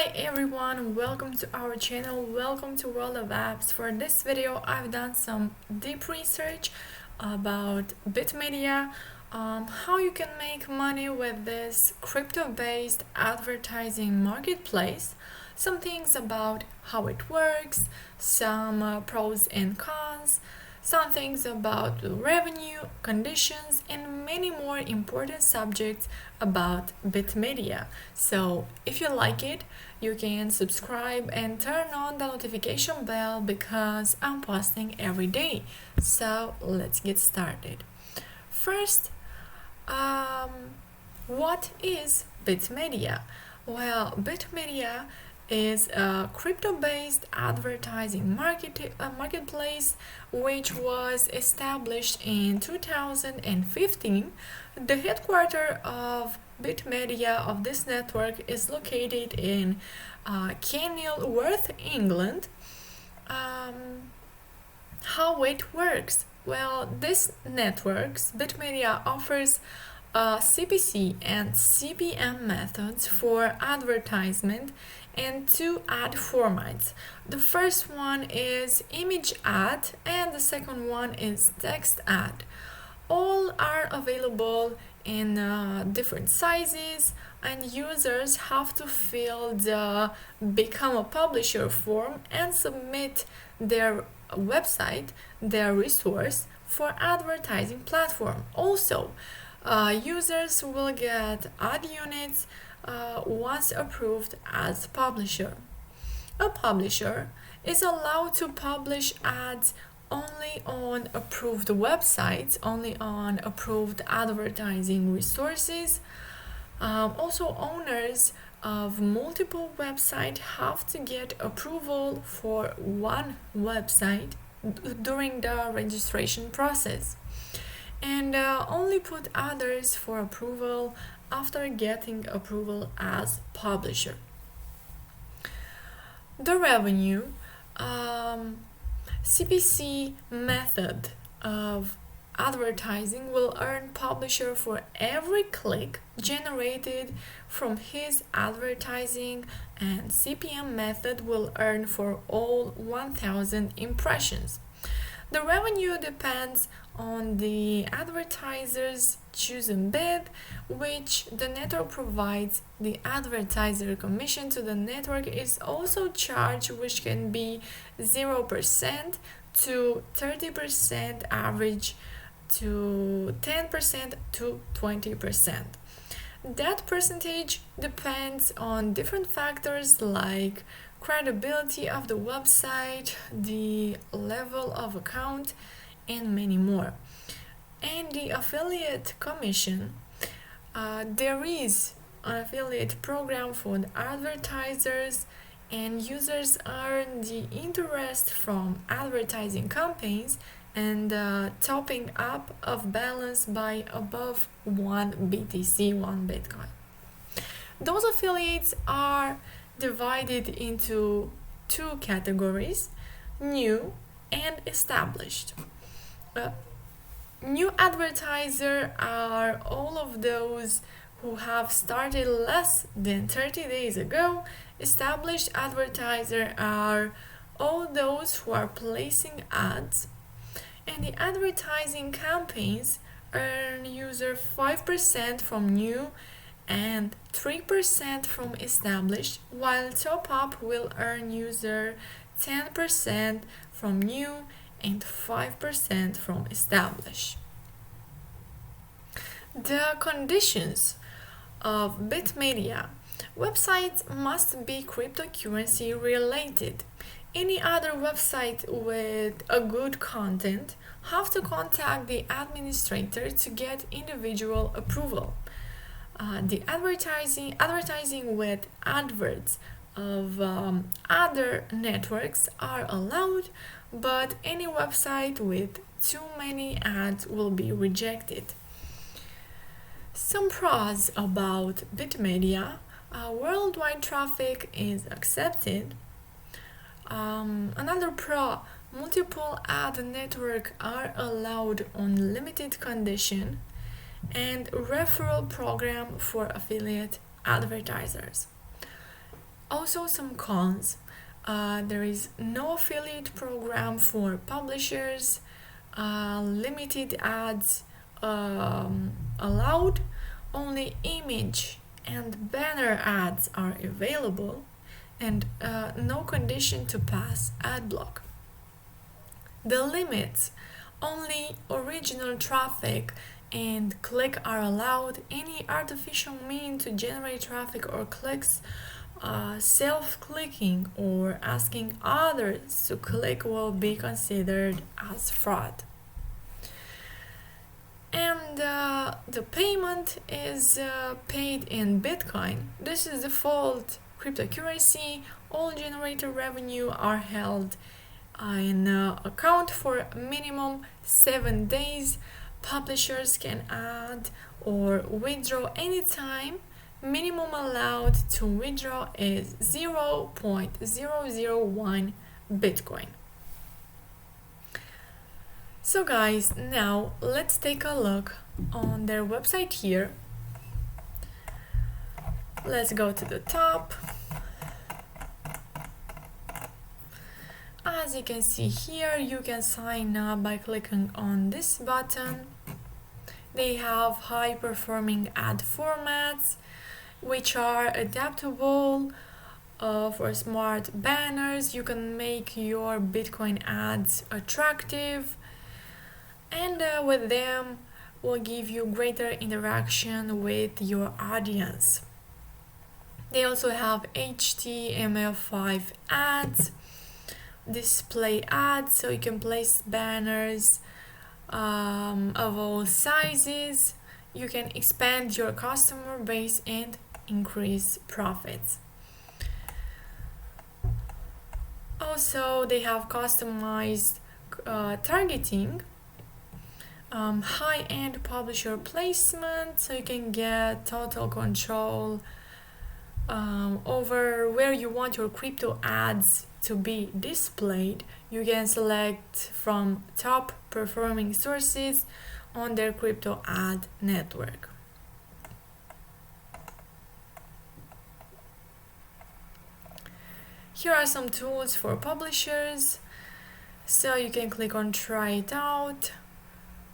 Hi everyone, welcome to our channel, welcome to World of Apps. For this video I've done some deep research about Bitmedia, how you can make money with this crypto-based advertising marketplace, some things about how it works, some pros and cons, some things about the revenue, conditions, and many more important subjects about Bitmedia. So if you like it, you can subscribe and turn on the notification bell because I'm posting every day. So let's get started. First, what is Bitmedia? Well, Bitmedia is a crypto-based advertising marketplace which was established in 2015. The headquarters of Bitmedia of this network is located in Kenilworth, England. How it works? Well, this networks, Bitmedia offers CPC and CPM methods for advertisement and two ad formats. The first one is image ad and the second one is text ad. All are available in different sizes, and users have to fill the become a publisher form and submit their website, their resource for advertising platform. Also, users will get ad units once approved as publisher. A publisher is allowed to publish ads only on approved websites, only on approved advertising resources. Also, owners of multiple websites have to get approval for one website during the registration process, and only put others for approval after getting approval as publisher. The revenue, CPC method of advertising will earn publisher for every click generated from his advertising, and CPM method will earn for all 1000 impressions. The revenue depends on the advertiser's chosen bid, which the network provides. The advertiser commission to the network is also charged, which can be 0% to 30%, average to 10% to 20%. That percentage depends on different factors like credibility of the website, the level of account, and many more. And the affiliate commission, there is an affiliate program for the advertisers, and users earn the interest from advertising campaigns and topping up of balance by above 1 BTC, 1 Bitcoin. Those affiliates are divided into two categories: new and established. New advertiser are all of those who have started less than 30 days ago. Established advertiser are all those who are placing ads, and the advertising campaigns earn user 5% from new and 3% from established, while top up will earn user 10% from new and 5% from established. The conditions of Bitmedia: websites must be cryptocurrency related. Any other website with a good content have to contact the administrator to get individual approval. The advertising with adverts of other networks are allowed, but any website with too many ads will be rejected. Some pros about Bitmedia: worldwide traffic is accepted. Another pro: multiple ad network are allowed on limited condition, and referral program for affiliate advertisers. Also some cons. There is no affiliate program for publishers, limited ads allowed, only image and banner ads are available, and no condition to pass ad block. The limits: only original traffic and click are allowed. Any artificial means to generate traffic or clicks, self-clicking or asking others to click will be considered as fraud. And the payment is paid in Bitcoin. This is default cryptocurrency. All generated revenue are held in account for minimum 7 days. Publishers can add or withdraw anytime. Minimum allowed to withdraw is 0.001 Bitcoin. So guys, now let's take a look on their website here. Let's go to the top. As you can see here, you can sign up by clicking on this button. They have high performing ad formats which are adaptable for smart banners. You can make your Bitcoin ads attractive, and with them will give you greater interaction with your audience. They also have HTML5 ads, display ads, so you can place banners of all sizes. You can expand your customer base and increase profits. Also, they have customized targeting, high-end publisher placement, so you can get total control over where you want your crypto ads to be displayed. You can select from top performing sources on their crypto ad network. Here are some tools for publishers, so you can click on try it out.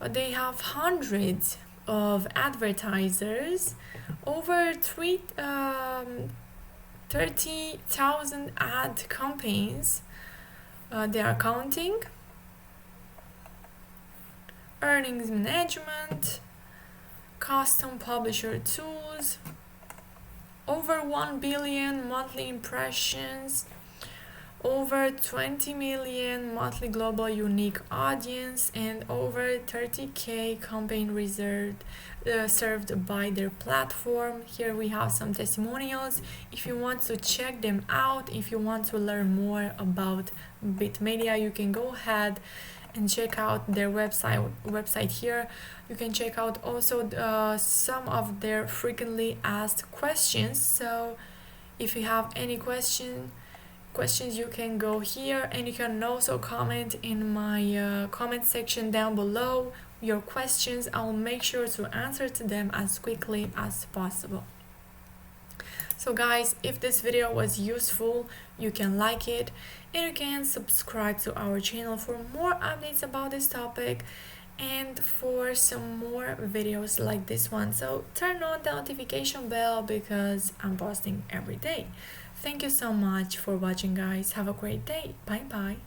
They have hundreds of advertisers, over 30,000 ad campaigns they are counting. Earnings management, custom publisher tools, over 1 billion monthly impressions, over 20 million monthly global unique audience, and over 30k campaign served by their platform. Here we have some testimonials. If you want to check them out, if you want to learn more about Bitmedia, you can go ahead and check out their website here. You can check out also some of their frequently asked questions. So if you have any questions, you can go here, and you can also comment in my comment section down below your questions. I will make sure to answer to them as quickly as possible. So guys, if this video was useful, you can like it, and you can subscribe to our channel for more updates about this topic and for some more videos like this one. So turn on the notification bell because I'm posting every day. Thank you so much for watching, guys. Have a great day. Bye bye.